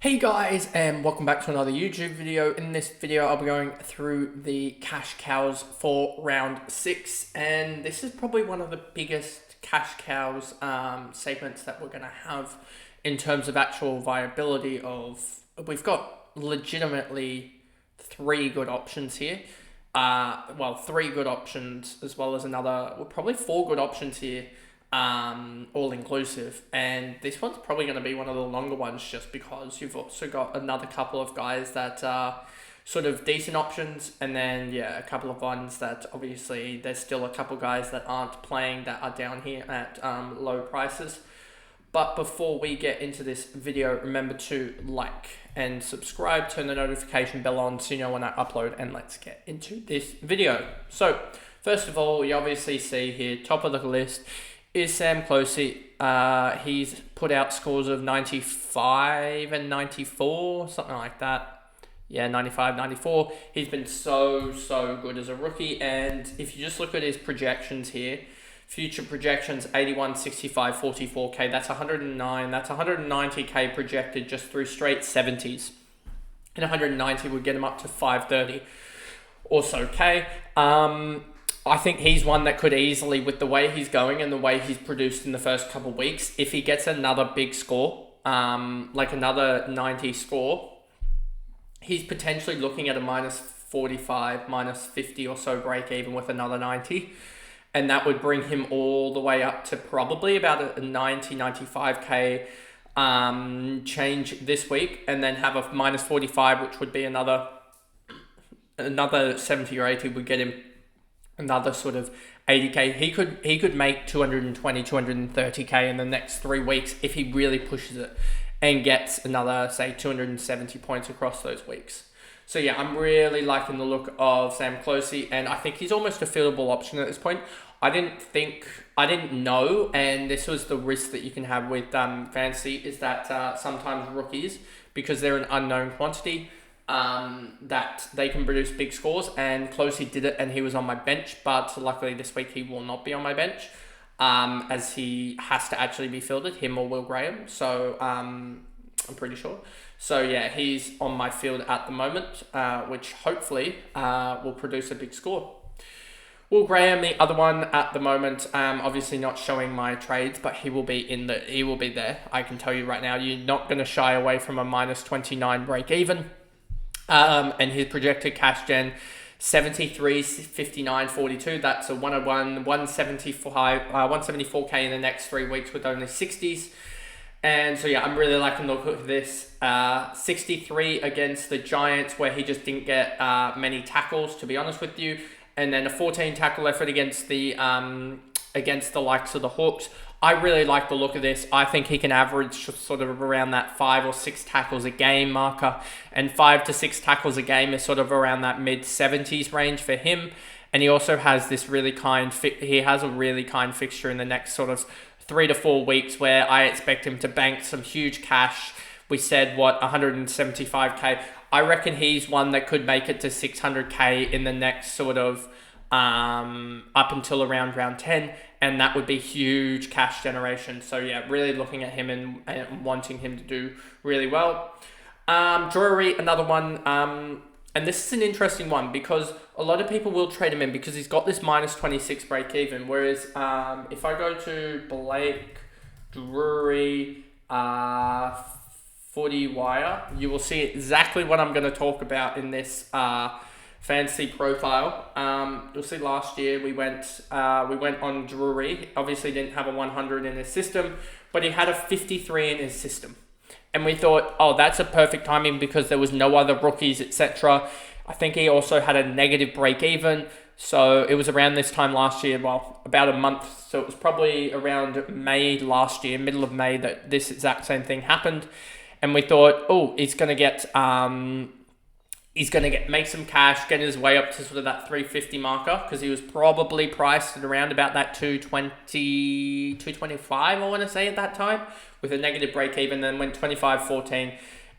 Hey guys, and welcome back to another YouTube video. In this video, I'll be going through the cash cows for round 6, and this is probably one of the biggest cash cows segments that we're going to have in terms of actual viability we've got legitimately 3 good options here. 3 good options as well as probably 4 good options here, all inclusive, and this one's probably going to be one of the longer ones just because you've also got another couple of guys that are sort of decent options, and then a couple of ones that obviously there's still a couple guys that aren't playing that are down here at low prices. But before we get into this video, remember to like and subscribe, turn the notification bell on so you know when I upload, and let's get into this video. So first of all, you obviously see here, top of the list is Sam Closey. He's put out scores of 95 and 94, something like that. Yeah, 95, 94. He's been so good as a rookie. And if you just look at his projections here, future projections, 81, 65, 44K. That's 109. That's 190K projected just through straight 70s. And 190 would get him up to 530 or so K. I think he's one that could easily, with the way he's going and the way he's produced in the first couple of weeks, if he gets another big score, like another 90 score, he's potentially looking at a minus 45, minus 50 or so break even with another 90. And that would bring him all the way up to probably about a 90, 95K change this week, and then have a minus 45, which would be another 70 or 80 would get him another sort of 80K. He could make 220, 230K in the next 3 weeks if he really pushes it and gets another, say, 270 points across those weeks. So yeah, I'm really liking the look of Sam Closey, and I think he's almost a fieldable option at this point. I didn't know, and this was the risk that you can have with fantasy, is that sometimes rookies, because they're an unknown quantity, that they can produce big scores, and Closey did it, and he was on my bench, but luckily this week he will not be on my bench, as he has to actually be fielded, him or Will Graham, so I'm pretty sure. So yeah, he's on my field at the moment, which hopefully will produce a big score. Will Graham, the other one at the moment, obviously not showing my trades, but he will be there. I can tell you right now, you're not going to shy away from a minus 29 break even. And his projected cash gen, 73, 59, 42. That's a 101, 174K in the next 3 weeks with only 60s. And so yeah, I'm really liking the look at this. 63 against the Giants, where he just didn't get many tackles, to be honest with you. And then a 14 tackle effort against the likes of the Hawks. I really like the look of this. I think he can average sort of around that 5 or 6 tackles a game marker, and 5 to 6 tackles a game is sort of around that mid 70s range for him. And he also has this really kind fixture in the next sort of 3 to 4 weeks, where I expect him to bank some huge cash. We said 175K. I reckon he's one that could make it to 600K in the next sort of up until around round 10, and that would be huge cash generation. So yeah, really looking at him and wanting him to do really well. Drury, another one, and this is an interesting one because a lot of people will trade him in because he's got this minus 26 break even, whereas if I go to Blake Drury Footy Wire, you will see exactly what I'm going to talk about in this fantasy profile. You'll see last year we went on Drury. Obviously didn't have a 100 in his system, but he had a 53 in his system. And we thought, oh, that's a perfect timing because there was no other rookies, etc. I think he also had a negative break even. So it was around this time last year, about a month. So it was probably around May last year, middle of May, that this exact same thing happened. And we thought, oh, he's going to make some cash, get his way up to sort of that 350 marker, because he was probably priced at around about that 220, 225, I want to say at that time, with a negative break even, then went 25-14,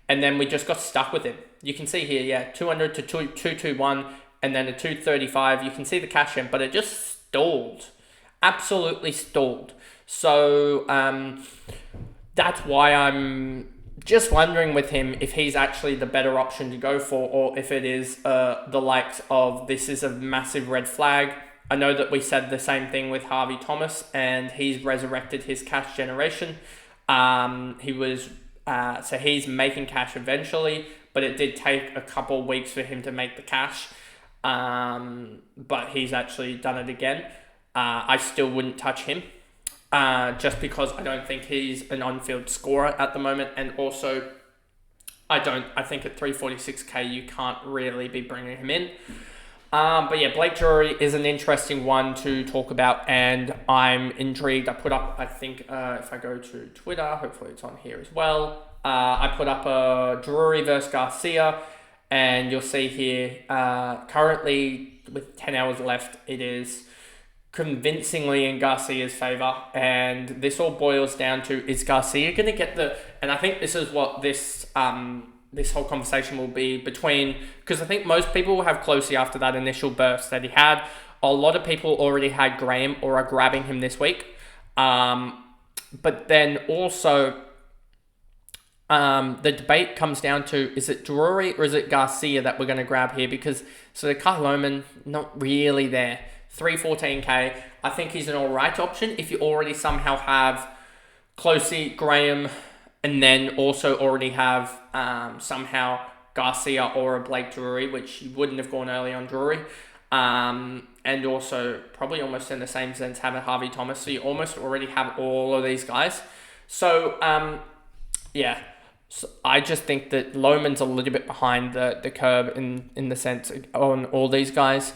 and then we just got stuck with him. You can see here, 200 to 221, and then a 235. You can see the cash in, but it just stalled. Absolutely stalled. So that's why I'm just wondering with him if he's actually the better option to go for, or if it is the likes of this is a massive red flag. I know that we said the same thing with Harvey Thomas, and he's resurrected his cash generation. So he's making cash eventually, but it did take a couple of weeks for him to make the cash. But he's actually done it again. I still wouldn't touch him. Just because I don't think he's an on-field scorer at the moment, and also I think at 346k you can't really be bringing him in. But yeah, Blake Drury is an interesting one to talk about, and I'm intrigued. I put up, I think, if I go to Twitter, hopefully it's on here as well. I put up a Drury versus Garcia, and you'll see here, currently with 10 hours left, it is convincingly in Garcia's favour, and this all boils down to, is Garcia going to get and I think this is what this whole conversation will be between, because I think most people will have Closey after that initial burst that he had. A lot of people already had Graham or are grabbing him this week, but then also the debate comes down to, is it Drury or is it Garcia that we're going to grab here? Because so the Kyle Lohman, not really there. 314k, I think he's an alright option if you already somehow have Closey, Graham, and then also already have somehow Garcia or a Blake Drury, which you wouldn't have gone early on Drury. And also probably almost in the same sense have a Harvey Thomas, so you almost already have all of these guys. So yeah, so I just think that Lohman's a little bit behind the curve in the sense on all these guys.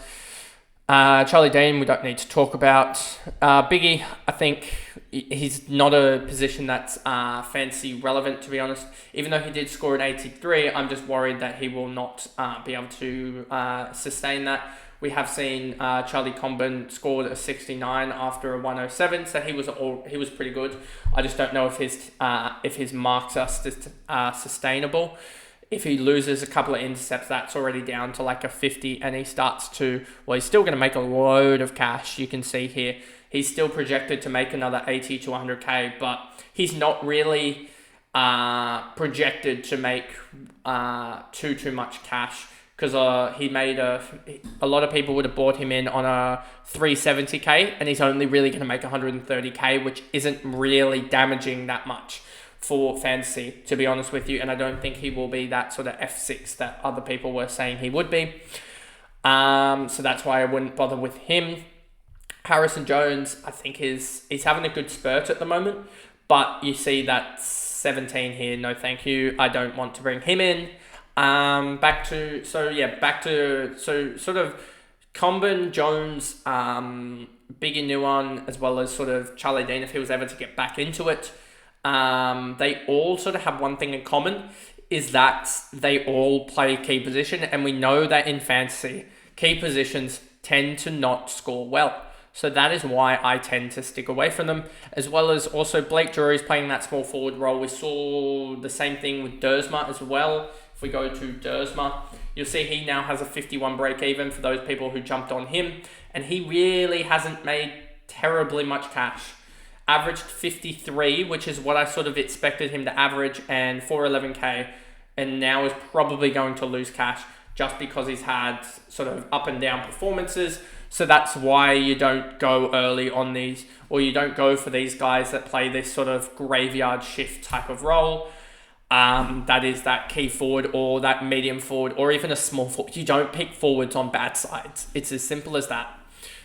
Charlie Dean, we don't need to talk about. Biggie, I think he's not a position that's fantasy relevant, to be honest. Even though he did score at 83, I'm just worried that he will not be able to sustain that. We have seen Charlie Comben scored a 69 after a 107, so he was pretty good. I just don't know if his marks are sustainable. If he loses a couple of intercepts, that's already down to like a 50, and he starts to, well, he's still going to make a load of cash. You can see here, he's still projected to make another 80 to 100k, but he's not really projected to make too much cash, because he made a lot of people would have bought him in on a 370k, and he's only really going to make 130k, which isn't really damaging that much for fantasy, to be honest with you. And I don't think he will be that sort of F6 that other people were saying he would be. So that's why I wouldn't bother with him. Harrison Jones, I think he's having a good spurt at the moment, but you see that 17 here, no thank you. I don't want to bring him in. Back to sort of Comben, Jones, Biggie Nuwan, as well as sort of Charlie Dean, if he was ever to get back into it. They all sort of have one thing in common, is that they all play key position, and we know that in fantasy, key positions tend to not score well. So that is why I tend to stick away from them, as well as also Blake Drury's playing that small forward role. We saw the same thing with Dersma as well. If we go to Dersma, you'll see he now has a 51 break even for those people who jumped on him, and he really hasn't made terribly much cash. Averaged 53, which is what I sort of expected him to average, and 411k, and now is probably going to lose cash just because he's had sort of up and down performances. So that's why you don't go early on these, or you don't go for these guys that play this sort of graveyard shift type of role. That is that key forward or that medium forward or even a small forward. You don't pick forwards on bad sides. It's as simple as that.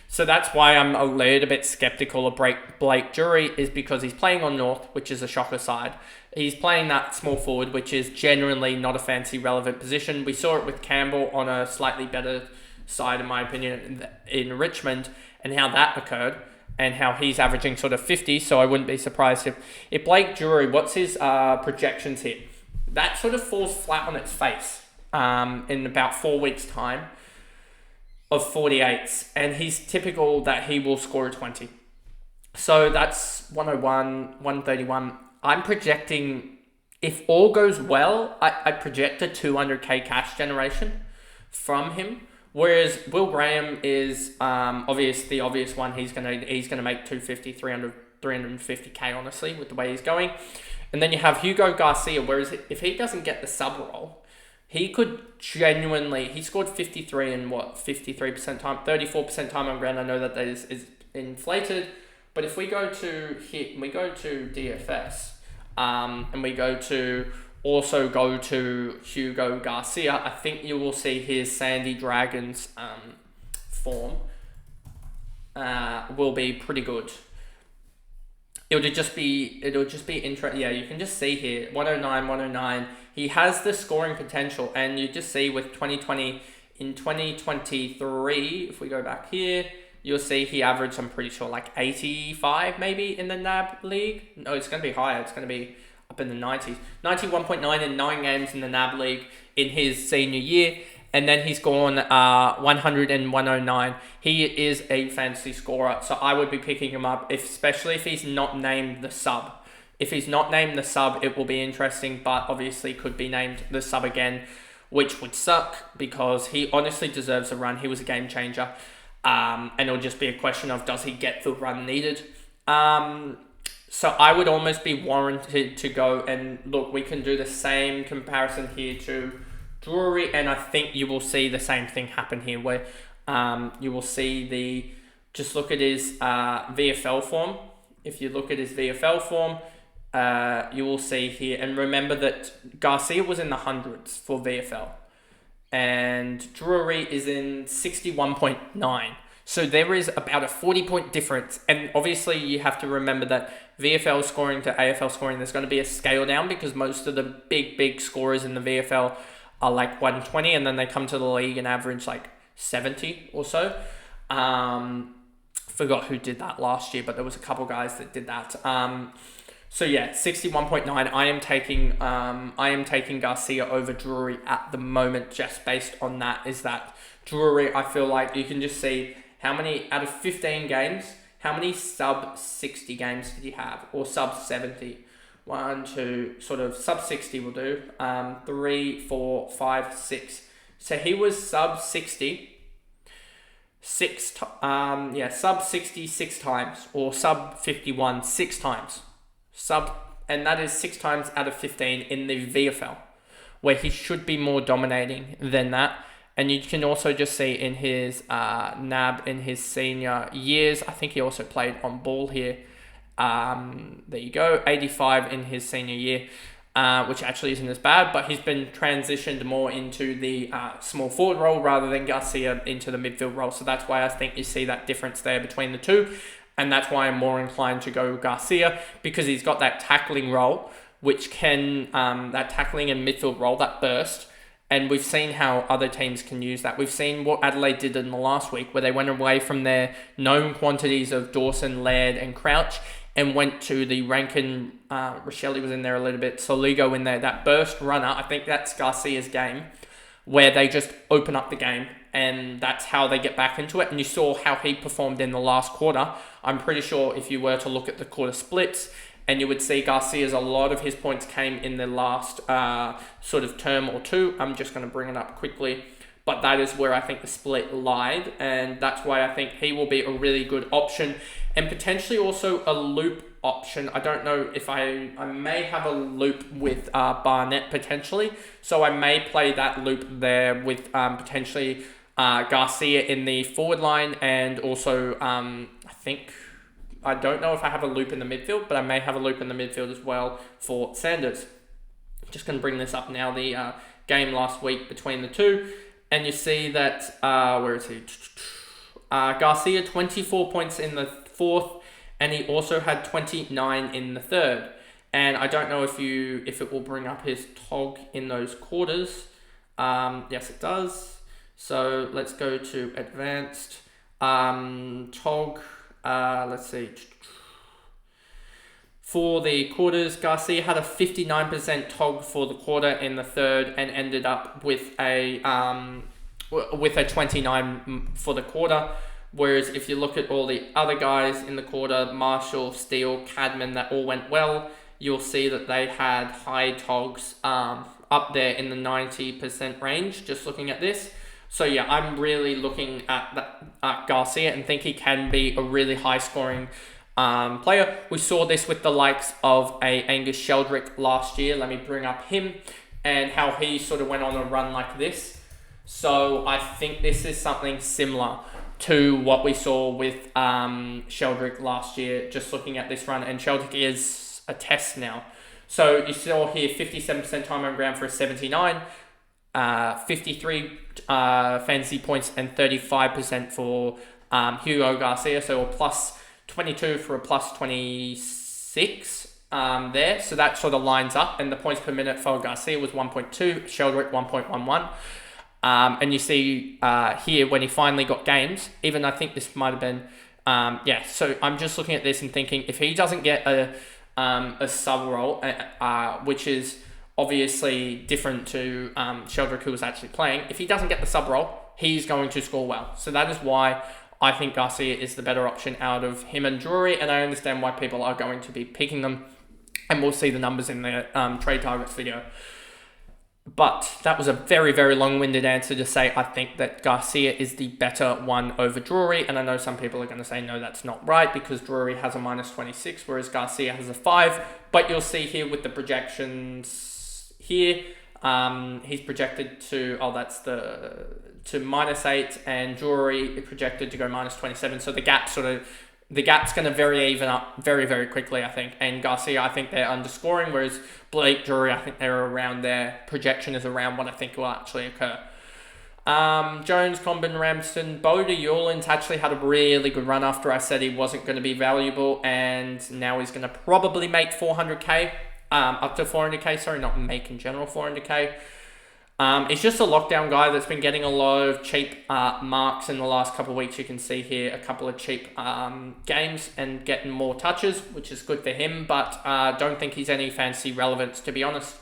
So that's why I'm a little bit skeptical of Blake Drury, is because he's playing on North, which is a shocker side. He's playing that small forward, which is generally not a fancy relevant position. We saw it with Campbell on a slightly better side, in my opinion, in Richmond, and how that occurred, and how he's averaging sort of 50. So I wouldn't be surprised if Blake Drury, what's his projections here? That sort of falls flat on its face in about 4 weeks' time of 48s, and he's typical that he will score a 20. So that's 101, 131. I'm projecting, if all goes well, I project a 200k cash generation from him. Whereas Will Graham is the obvious one. He's gonna make 250, 300, 350k honestly with the way he's going. And then you have Hugo Garcia, whereas if he doesn't get the sub role, he could genuinely, he scored 53 in 53% time, 34% time on ground. I know that is inflated, but if we go to here, we go to DFS, and we go to Hugo Garcia, I think you will see his Sandy Dragons form will be pretty good. It'll just be interesting. Yeah, you can just see here 109. He has the scoring potential, and you just see with 2020 in 2023. If we go back here, you'll see he averaged, I'm pretty sure, like 85 maybe in the NAB league. No, it's going to be higher. It's going to be up in the 90s. 91.9 in 9 games in the NAB league in his senior year. And then he's gone 100 and 109. He is a fantasy scorer, so I would be picking him up, especially if he's not named the sub. If he's not named the sub, it will be interesting, but obviously could be named the sub again, which would suck because he honestly deserves a run. He was a game changer. And it'll just be a question of, does he get the run needed? So I would almost be warranted to go and look, we can do the same comparison here to Drury, and I think you will see the same thing happen here where you will see just look at his VFL form. If you look at his VFL form, you will see here, and remember that Garcia was in the hundreds for VFL, and Drury is in 61.9. So there is about a 40-point difference, and obviously you have to remember that VFL scoring to AFL scoring, there's going to be a scale down because most of the big scorers in the VFL are like 120, and then they come to the league and average like 70 or so. Forgot who did that last year, but there was a couple guys that did that. So yeah, 61.9. I am taking Garcia over Drury at the moment, just based on that. Is that Drury? I feel like you can just see how many out of 15 games, how many sub 60 games did he have, or sub 70? 1, 2, sort of sub 60 will do. 3, 4, 5, 6. So he was sub 60. Sub 60 6 times, or sub 51 6 times. And that is 6 times out of 15 in the VFL, where he should be more dominating than that. And you can also just see in his NAB in his senior years, I think he also played on ball here. There you go, 85 in his senior year, which actually isn't as bad, but he's been transitioned more into the small forward role rather than Garcia into the midfield role. So that's why I think you see that difference there between the two. And that's why I'm more inclined to go Garcia, because he's got that tackling role, which can, that tackling and midfield role, that burst. And we've seen how other teams can use that. We've seen what Adelaide did in the last week, where they went away from their known quantities of Dawson, Laird, and Crouch, and went to the Rankin, Rochelle was in there a little bit, Soligo in there, that burst runner. I think that's Garcia's game, where they just open up the game, and that's how they get back into it. And you saw how he performed in the last quarter. I'm pretty sure if you were to look at the quarter splits, and you would see Garcia's, a lot of his points came in the last sort of term or two. I'm just going to bring it up quickly. But that is where I think the split lied, and that's why I think he will be a really good option, and potentially also a loop option. I don't know if I may have a loop with Barnett potentially, so I may play that loop there with potentially Garcia in the forward line, and also I don't know if I have a loop in the midfield, but I may have a loop in the midfield as well for Sanders. Just going to bring this up now, the game last week between the two. And you see that, where is he? Garcia, 24 points in the fourth, and he also had 29 in the third. And I don't know if it will bring up his TOG in those quarters. Yes, it does. So let's go to advanced. TOG, let's see. For the quarters, Garcia had a 59% TOG for the quarter in the third, and ended up with a 29 for the quarter. Whereas if you look at all the other guys in the quarter, Marshall, Steele, Cadman, that all went well, you'll see that they had high TOGs up there in the 90% range, just looking at this. So yeah, I'm really looking at Garcia and think he can be a really high scoring player. We saw this with the likes of a Angus Sheldrick last year. Let me bring up him and how he sort of went on a run like this. So I think this is something similar to what we saw with Sheldrick last year, just looking at this run. And Sheldrick is a test now. So you saw here 57% time on ground for a 79, 53 fantasy points and 35% for Hugo Garcia. So a plus 22 for a plus 26 there. So that sort of lines up. And the points per minute for Garcia was 1.2, Sheldrick 1.11. And you see here when he finally got games, even I think this might have been, so I'm just looking at this and thinking if he doesn't get a sub role, which is obviously different to Sheldrick, who was actually playing, if he doesn't get the sub role, he's going to score well. So that is why I think Garcia is the better option out of him and Drury, and I understand why people are going to be picking them, and we'll see the numbers in the trade targets video. But that was a very, very long-winded answer to say I think that Garcia is the better one over Drury. And I know some people are going to say, no, that's not right because Drury has a minus 26, whereas Garcia has a 5. But you'll see here with the projections here, he's projected to, to minus 8, and Drury is projected to go minus 27. So the gap's going to very even up very, very quickly, I think. And Garcia, I think they're underscoring, whereas Blake, Drury, I think they're around their projection is around what I think will actually occur. Jones, Combin, Ramsden, Bodie Hewlin's actually had a really good run after I said he wasn't going to be valuable, and now he's going to probably make 400k, up to 400k, sorry, not make in general, 400k. He's just a lockdown guy that's been getting a lot of cheap marks in the last couple of weeks. You can see here a couple of cheap games and getting more touches, which is good for him, but don't think he's any fancy relevance, to be honest.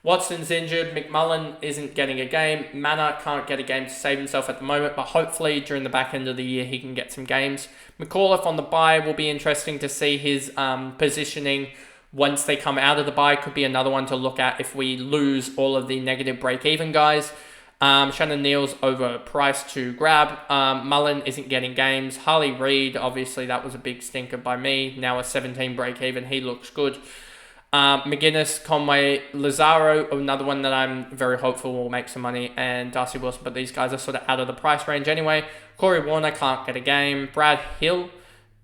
Watson's injured. McMullen isn't getting a game. Manor can't get a game to save himself at the moment, but hopefully during the back end of the year he can get some games. McAuliffe on the bye will be interesting to see his positioning once they come out of the bye. Could be another one to look at if we lose all of the negative break-even guys. Shannon Neal's overpriced to grab. Mullen isn't getting games. Harley Reid, obviously that was a big stinker by me. Now a 17 break-even. He looks good. McGuinness, Conway, Lazaro, another one that I'm very hopeful will make some money, and Darcy Wilson, but these guys are sort of out of the price range anyway. Corey Warner can't get a game. Brad Hill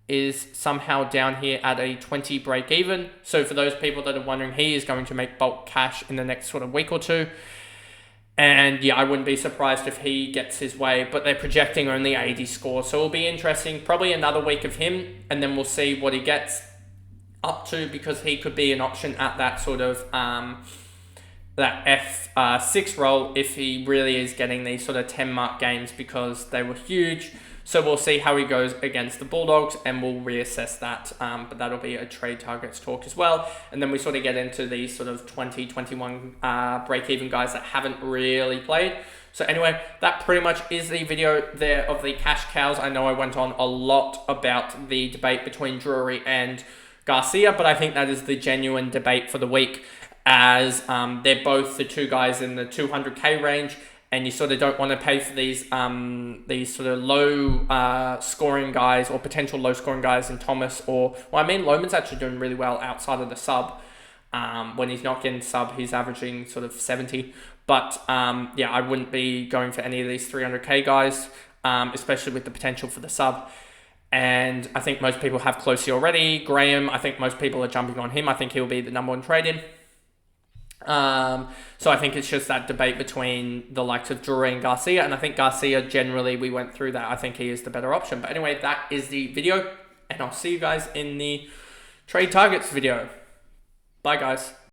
is somehow down here at a 20 break even. So for those people that are wondering, he is going to make bulk cash in the next sort of week or two. And yeah, I wouldn't be surprised if he gets his way, but they're projecting only 80 scores. So it'll be interesting. Probably another week of him, and then we'll see what he gets up to, because he could be an option at that sort of that F6 role if he really is getting these sort of 10 mark games, because they were huge. So we'll see how he goes against the Bulldogs, and we'll reassess that. But that'll be a trade targets talk as well. And then we sort of get into these sort of 20, 21 break-even guys that haven't really played. So anyway, that pretty much is the video there of the cash cows. I know I went on a lot about the debate between Drury and Garcia, but I think that is the genuine debate for the week, as they're both the two guys in the 200k range. And you sort of don't want to pay for these sort of low scoring guys, or potential low scoring guys in Thomas, or, well, I mean, Loman's actually doing really well outside of the sub. When he's not getting sub, he's averaging sort of 70. But yeah, I wouldn't be going for any of these 300k guys, especially with the potential for the sub. And I think most people have Closey already. Graham, I think most people are jumping on him. I think he'll be the number one trade in. So I think it's just that debate between the likes of Drury and Garcia, and I think Garcia, generally, we went through that. I think he is the better option. But anyway, that is the video, and I'll see you guys in the trade targets video. Bye, guys.